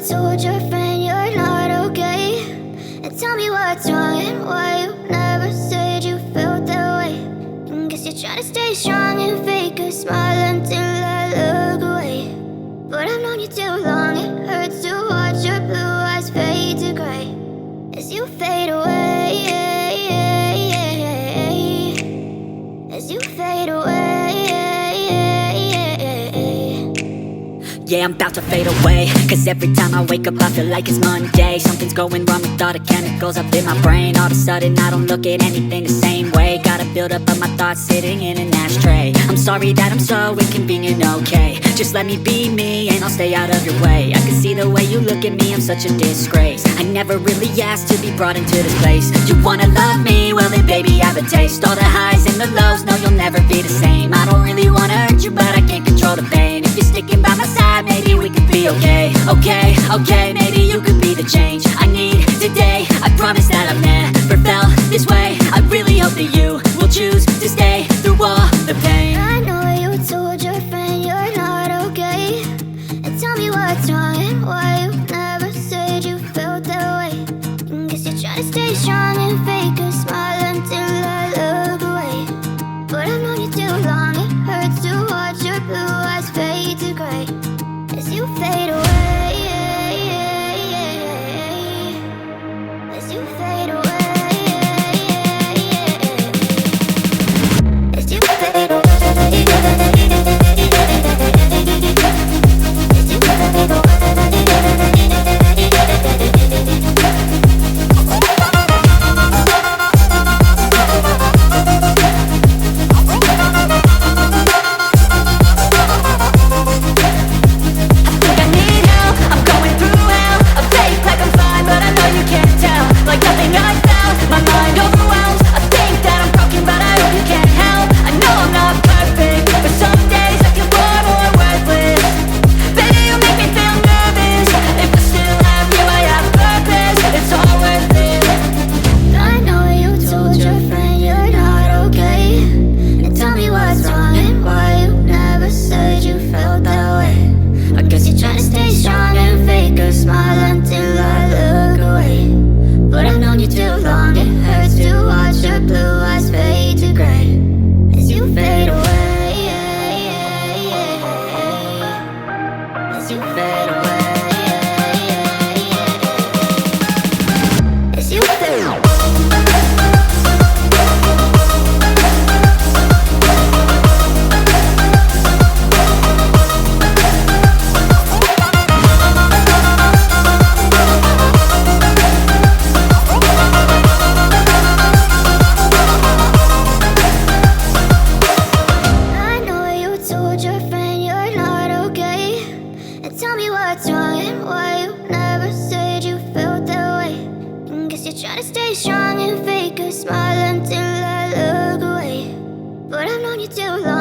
told your friend you're not okay? And tell me what's wrong and why you never said you felt that way. And guess you're trying to stay strong and fake a smile until I look away. But I've known you too long, it hurts to watch your blue eyes fade to gray as you fade away, as you fade away. Yeah, I'm about to fade away, cause every time I wake up I feel like it's Monday. Something's going wrong with all the chemicals up in my brain. All of a sudden I don't look at anything the same way. Gotta build up of my thoughts sitting in an ashtray. I'm sorry that I'm so inconvenient, okay? Just let me be me and I'll stay out of your way. I can see the way you look at me, I'm such a disgrace. I never really asked to be brought into this place. You wanna love me? Well then baby I have a taste. All the highs and the lows, no you'll never be the same. I don't really wanna hurt you but I can't control the pain. If you're sticking by my side, maybe we could be okay. Okay, maybe you could be the change I need today. I promise that I've never felt this way. I really hope that you will choose to stay through all the pain. I know you told your friend you're not okay. And tell me what's wrong and why you never said you felt that way. And guess you're trying to stay strong and fake a smile until I look away. But I've known you too long, it hurts to watch your blue eyes fade to gray as you fade away, as you fade away, as you fade away. Too long.